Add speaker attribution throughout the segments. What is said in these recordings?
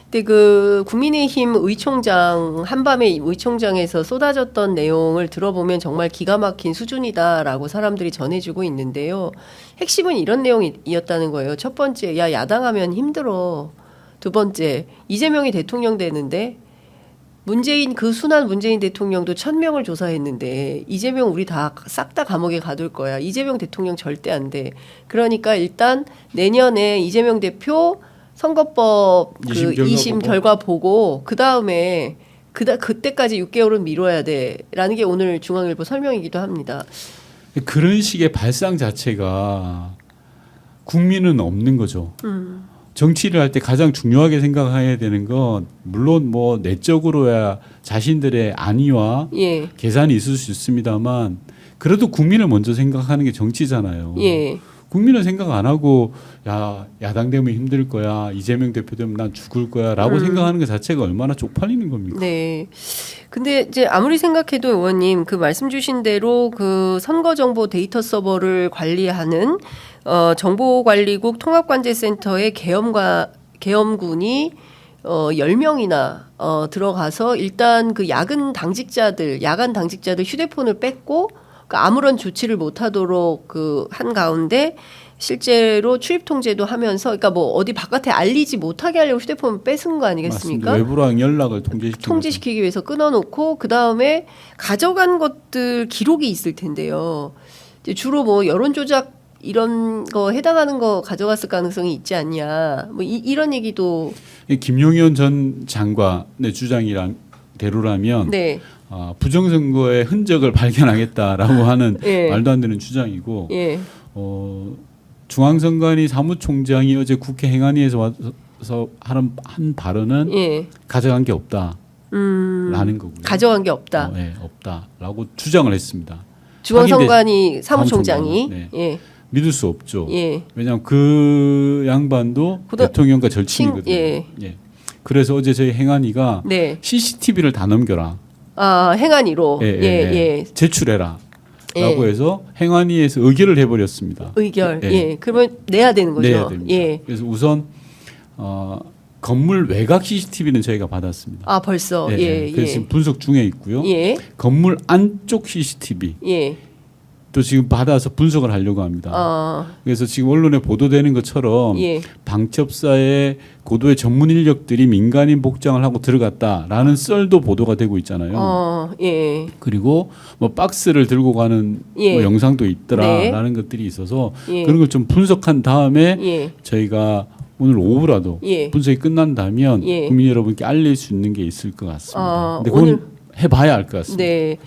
Speaker 1: 근데 그 국민의힘 의총장 한밤에 의총장에서 쏟아졌던 내용을 들어보면 정말 기가 막힌 수준이다라고 사람들이 전해주고 있는데요. 핵심은 이런 내용이었다는 거예요. 첫 번째, 야 야당하면 힘들어. 두 번째, 이재명이 대통령 되는데 그 순한 문재인 대통령도 1,000명을 조사했는데 이재명 우리 다 싹 다 감옥에 가둘 거야. 이재명 대통령 절대 안 돼. 그러니까 일단 내년에 이재명 대표 선거법 그 2심 결과 보고 그다음에 그때까지 6개월은 미뤄야 돼라는 게 오늘 중앙일보 설명이기도 합니다.
Speaker 2: 그런 식의 발상 자체가 국민은 없는 거죠. 정치를 할 때 가장 중요하게 생각해야 되는 건 물론 뭐 내적으로야 자신들의 안위와
Speaker 1: 예.
Speaker 2: 계산이 있을 수 있습니다만 그래도 국민을 먼저 생각하는 게 정치잖아요.
Speaker 1: 예.
Speaker 2: 국민은 생각 안 하고 야 야당 되면 힘들 거야 이재명 대표 되면 난 죽을 거야라고 생각하는 것 자체가 얼마나 쪽팔리는 겁니까?
Speaker 1: 네. 근데 이제 아무리 생각해도 의원님 그 말씀 주신 대로 그 선거정보 데이터 서버를 관리하는 정보관리국 통합관제센터의 계엄군이 10명이나 들어가서 일단 그 야간 당직자들 휴대폰을 뺐고 그러니까 아무런 조치를 못하도록 그 한 가운데 실제로 출입 통제도 하면서 그러니까 뭐 어디 바깥에 알리지 못하게 하려고 휴대폰을 뺏은 거 아니겠습니까?
Speaker 2: 맞습니다. 외부랑 연락을
Speaker 1: 통제시키기 위해서 끊어놓고 그 다음에 가져간 것들 기록이 있을 텐데요. 이제 주로 뭐 여론 조작 이런 거 해당하는 거 가져갔을 가능성이 있지 않냐. 뭐 이런 얘기도
Speaker 2: 김용현 전 장관의 주장이랑 대로라면
Speaker 1: 네.
Speaker 2: 부정선거의 흔적을 발견하겠다라고 하는
Speaker 1: 예.
Speaker 2: 말도 안 되는 주장이고
Speaker 1: 예.
Speaker 2: 중앙선관위 사무총장이 어제 국회 행안위에서 와서 한 발언은
Speaker 1: 예.
Speaker 2: 가져간 게 없다라는 거고요.
Speaker 1: 가져간 게 없다.
Speaker 2: 네, 없다라고 주장을 했습니다.
Speaker 1: 중앙선관위 사무총장이
Speaker 2: 네.
Speaker 1: 예.
Speaker 2: 믿을 수 없죠.
Speaker 1: 예.
Speaker 2: 왜냐하면 그 양반도 대통령과 절친이거든요.
Speaker 1: 예.
Speaker 2: 그래서 어제 저희 행안위가
Speaker 1: 네.
Speaker 2: CCTV를 다 넘겨라.
Speaker 1: 행안위로 예.
Speaker 2: 제출해라.
Speaker 1: 예.
Speaker 2: 라고 해서 행안위에서 의결을 해버렸습니다.
Speaker 1: 의결. 그러면 내야 되는 거죠.
Speaker 2: 내야 됩니다.
Speaker 1: 예.
Speaker 2: 그래서 우선 건물 외곽 CCTV는 저희가 받았습니다.
Speaker 1: 벌써.
Speaker 2: 그래서 지금 분석 중에 있고요.
Speaker 1: 예.
Speaker 2: 건물 안쪽 CCTV.
Speaker 1: 예.
Speaker 2: 또 지금 받아서 분석을 하려고 합니다. 그래서 지금 언론에 보도되는 것처럼
Speaker 1: 예.
Speaker 2: 방첩사의 고도의 전문 인력들이 민간인 복장을 하고 들어갔다라는 썰도 보도가 되고 있잖아요.
Speaker 1: 예.
Speaker 2: 그리고 뭐 박스를 들고 가는
Speaker 1: 예.
Speaker 2: 뭐 영상도 있더라라는
Speaker 1: 네.
Speaker 2: 것들이 있어서
Speaker 1: 예.
Speaker 2: 그런 걸 좀 분석한 다음에
Speaker 1: 예.
Speaker 2: 저희가 오늘 오후라도
Speaker 1: 예.
Speaker 2: 분석이 끝난다면
Speaker 1: 예.
Speaker 2: 국민 여러분께 알릴 수 있는 게 있을 것 같습니다. 근데
Speaker 1: 오늘
Speaker 2: 그건 해봐야 알 것 같습니다.
Speaker 1: 네.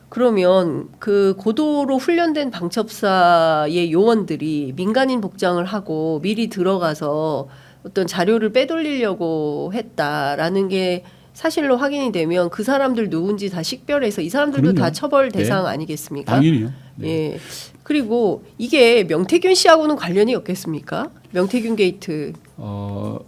Speaker 1: 그러면 그 고도로 훈련된 방첩사의 요원들이 민간인 복장을 하고 미리 들어가서 어떤 자료를 빼돌리려고 했다라는 게 사실로 확인이 되면 그 사람들 누군지 다 식별해서 이 사람들도
Speaker 2: 그럼요.
Speaker 1: 다 처벌 대상
Speaker 2: 네.
Speaker 1: 아니겠습니까?
Speaker 2: 당연히요. 네.
Speaker 1: 예. 그리고 이게 명태균 씨하고는 관련이 없겠습니까? 명태균 게이트.
Speaker 2: 뭐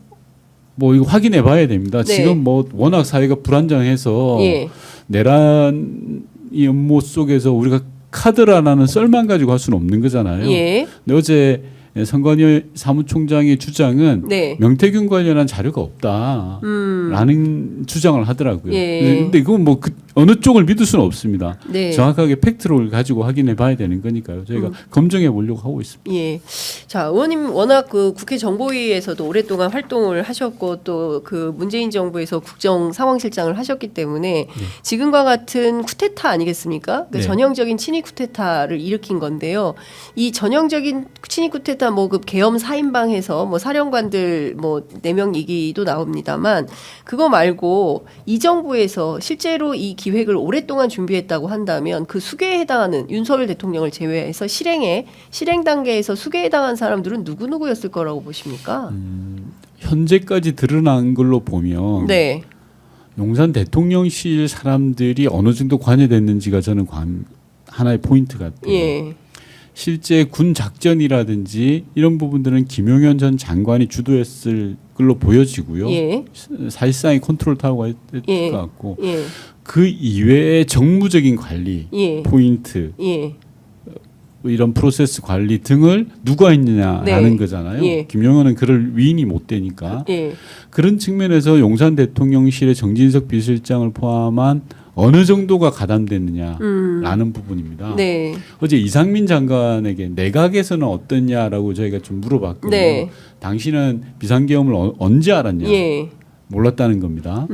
Speaker 2: 이거 확인해 봐야 됩니다.
Speaker 1: 네.
Speaker 2: 지금 뭐 워낙 사회가 불안정해서
Speaker 1: 예.
Speaker 2: 내란 이 음모 속에서 우리가 카드라는 썰만 가지고 할 수는 없는 거잖아요.
Speaker 1: 예.
Speaker 2: 근데 어제 선관위 사무총장의 주장은
Speaker 1: 네.
Speaker 2: 명태균 관련한 자료가 없다라는 주장을 하더라고요.
Speaker 1: 예.
Speaker 2: 근데 이건 뭐 어느 쪽을 믿을 수는 없습니다.
Speaker 1: 네.
Speaker 2: 정확하게 팩트를 가지고 확인해 봐야 되는 거니까요. 저희가 검증해 보려고 하고 있습니다.
Speaker 1: 예. 자, 의원님 워낙 그 국회 정보위에서도 오랫동안 활동을 하셨고 또 그 문재인 정부에서 국정 상황실장을 하셨기 때문에 지금과 같은 쿠데타 아니겠습니까? 그
Speaker 2: 네.
Speaker 1: 전형적인 친위 쿠데타를 일으킨 건데요. 이 전형적인 친위 쿠데타 뭐 그 계엄 4인방해서 뭐 사령관들 뭐 4명 얘기도 나옵니다만 그거 말고 이 정부에서 실제로 이 기획을 오랫동안 준비했다고 한다면 그 수괴에 해당하는 윤석열 대통령을 제외해서 실행 단계에서 수괴에 해당한 사람들은 누구였을 거라고 보십니까?
Speaker 2: 현재까지 드러난 걸로 보면
Speaker 1: 네.
Speaker 2: 용산 대통령실 사람들이 어느 정도 관여됐는지가 저는 하나의 포인트 같아요.
Speaker 1: 예.
Speaker 2: 실제 군 작전이라든지 이런 부분들은 김용현 전 장관이 주도했을 걸로 보여지고요.
Speaker 1: 예.
Speaker 2: 사실상의 컨트롤 타워가 했을
Speaker 1: 예.
Speaker 2: 것 같고
Speaker 1: 예.
Speaker 2: 그 이외의 정무적인 관리
Speaker 1: 예.
Speaker 2: 포인트
Speaker 1: 예.
Speaker 2: 이런 프로세스 관리 등을 누가 했느냐라는
Speaker 1: 네.
Speaker 2: 거잖아요.
Speaker 1: 예.
Speaker 2: 김용현은 그럴 위인이 못 되니까.
Speaker 1: 예.
Speaker 2: 그런 측면에서 용산 대통령실의 정진석 비서실장을 포함한 어느 정도가 가담됐느냐라는 부분입니다.
Speaker 1: 네.
Speaker 2: 어제 이상민 장관에게 내각에서는 어떻냐라고 저희가 좀 물어봤거든요.
Speaker 1: 네.
Speaker 2: 당신은 비상계엄을 언제 알았냐?
Speaker 1: 예.
Speaker 2: 몰랐다는 겁니다.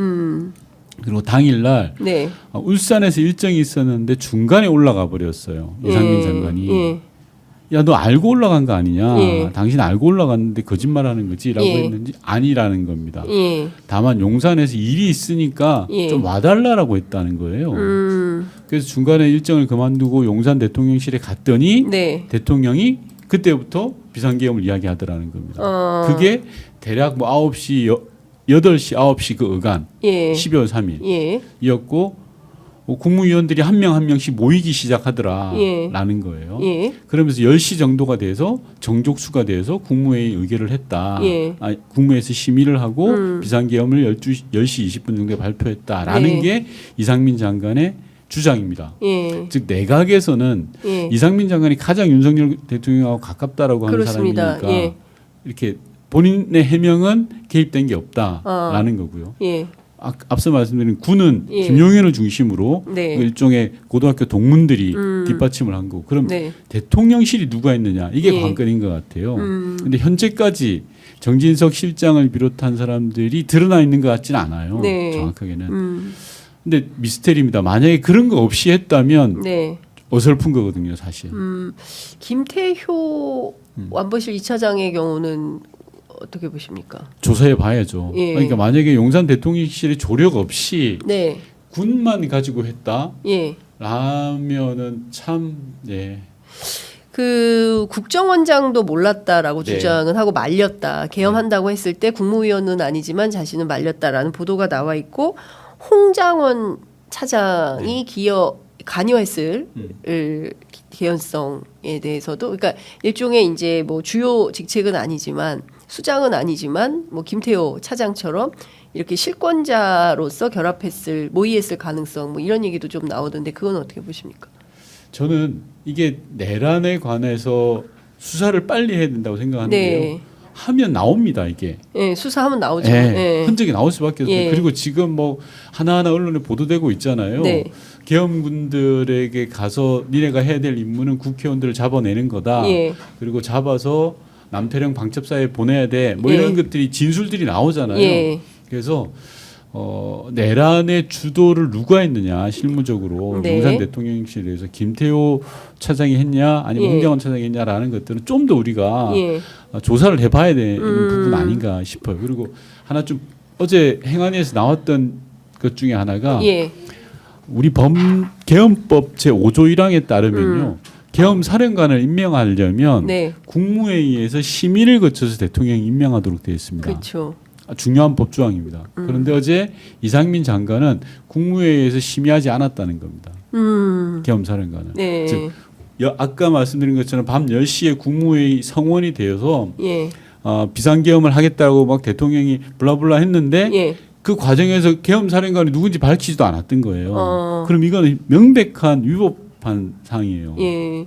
Speaker 2: 그리고 당일날
Speaker 1: 네.
Speaker 2: 울산에서 일정이 있었는데 중간에 올라가 버렸어요. 이상민
Speaker 1: 예.
Speaker 2: 장관이.
Speaker 1: 예.
Speaker 2: 야, 너 알고 올라간 거 아니냐?
Speaker 1: 예.
Speaker 2: 당신 알고 올라갔는데 거짓말하는 거지라고
Speaker 1: 예.
Speaker 2: 했는지 아니라는 겁니다.
Speaker 1: 예.
Speaker 2: 다만 용산에서 일이 있으니까
Speaker 1: 예.
Speaker 2: 좀 와달라라고 했다는 거예요. 그래서 중간에 일정을 그만두고 용산 대통령실에 갔더니
Speaker 1: 네.
Speaker 2: 대통령이 그때부터 비상계엄을 이야기하더라는 겁니다. 그게 대략 뭐 8시, 8시, 9시 그 어간
Speaker 1: 예.
Speaker 2: 12월 3일
Speaker 1: 예.
Speaker 2: 이었고 국무위원들이 한 명 한 명씩 모이기 시작하더라라는
Speaker 1: 예.
Speaker 2: 거예요.
Speaker 1: 예.
Speaker 2: 그러면서 10시 정도가 돼서 정족수가 돼서 국무회의 의결을 했다.
Speaker 1: 예.
Speaker 2: 국무회에서 심의를 하고 비상계엄을 10시 20분 정도에 발표했다라는
Speaker 1: 네.
Speaker 2: 게 이상민 장관의 주장입니다.
Speaker 1: 예.
Speaker 2: 즉 내각에서는
Speaker 1: 예.
Speaker 2: 이상민 장관이 가장 윤석열 대통령하고 가깝다라고 하는
Speaker 1: 그렇습니다.
Speaker 2: 사람이니까
Speaker 1: 예.
Speaker 2: 이렇게 본인의 해명은 개입된 게 없다라는 거고요.
Speaker 1: 예.
Speaker 2: 앞서 말씀드린 군은
Speaker 1: 예.
Speaker 2: 김용현을 중심으로
Speaker 1: 네.
Speaker 2: 그 일종의 고등학교 동문들이 뒷받침을 한 거고 그럼
Speaker 1: 네.
Speaker 2: 대통령실이 누가 했느냐 이게
Speaker 1: 예.
Speaker 2: 관건인 것 같아요. 그런데 현재까지 정진석 실장을 비롯한 사람들이 드러나 있는 것 같지는 않아요.
Speaker 1: 네.
Speaker 2: 정확하게는. 근데 미스테리입니다. 만약에 그런 거 없이 했다면
Speaker 1: 네.
Speaker 2: 어설픈 거거든요, 사실.
Speaker 1: 김태효 안보실 2차장의 경우는 어떻게 보십니까?
Speaker 2: 조사해 봐야죠.
Speaker 1: 예.
Speaker 2: 그러니까 만약에 용산 대통령실의 조력 없이
Speaker 1: 네.
Speaker 2: 군만 가지고 했다.
Speaker 1: 예.
Speaker 2: 라면은 참 예.
Speaker 1: 그 국정원장도 몰랐다라고
Speaker 2: 네.
Speaker 1: 주장은 하고 말렸다. 계엄한다고 했을 때 국무위원은 아니지만 자신은 말렸다라는 보도가 나와 있고 홍장원 차장이 관여했을 개연성에 대해서도 그러니까 일종의 이제 뭐 주요 직책은 아니지만 수장은 아니지만 뭐 김태호 차장처럼 이렇게 실권자로서 결합했을 모의했을 가능성 뭐 이런 얘기도 좀 나오던데 그건 어떻게 보십니까?
Speaker 2: 저는 이게 내란에 관해서 수사를 빨리 해야 된다고 생각하는데요.
Speaker 1: 네.
Speaker 2: 하면 나옵니다 이게.
Speaker 1: 예, 수사하면 나오죠.
Speaker 2: 예,
Speaker 1: 예.
Speaker 2: 흔적이 나올 수밖에 없어요.
Speaker 1: 예.
Speaker 2: 그리고 지금 뭐 하나하나 언론에 보도되고 있잖아요.
Speaker 1: 네.
Speaker 2: 계엄군들에게 가서 니네가 해야 될 임무는 국회의원들을 잡아내는 거다.
Speaker 1: 예.
Speaker 2: 그리고 잡아서 남태령 방첩사에 보내야 돼. 뭐
Speaker 1: 예.
Speaker 2: 이런 것들이 진술들이 나오잖아요.
Speaker 1: 예.
Speaker 2: 그래서 내란의 주도를 누가 했느냐 실무적으로
Speaker 1: 네.
Speaker 2: 용산 대통령실에서 김태호 차장이 했냐 아니면
Speaker 1: 예.
Speaker 2: 홍장원 차장이 했냐라는 것들은 좀 더 우리가
Speaker 1: 예.
Speaker 2: 조사를 해봐야 되는 부분 아닌가 싶어요. 그리고 하나 좀 어제 행안위에서 나왔던 것 중에 하나가
Speaker 1: 예.
Speaker 2: 우리 계엄법 제5조 1항에 따르면요. 계엄 사령관을 임명하려면
Speaker 1: 네.
Speaker 2: 국무회의에서 심의를 거쳐서 대통령이 임명하도록 되어 있습니다.
Speaker 1: 그렇죠.
Speaker 2: 중요한 법조항입니다. 그런데 어제 이상민 장관은 국무회의에서 심의하지 않았다는 겁니다. 계엄 사령관은.
Speaker 1: 네.
Speaker 2: 즉 아까 말씀드린 것처럼 밤 10시에 국무회의 성원이 되어서
Speaker 1: 예.
Speaker 2: 비상계엄을 하겠다고 막 대통령이 블라블라 했는데
Speaker 1: 예.
Speaker 2: 그 과정에서 계엄 사령관이 누군지 밝히지도 않았던 거예요.
Speaker 1: 어.
Speaker 2: 그럼 이거는 명백한 위법한 사항이에요.
Speaker 1: 예.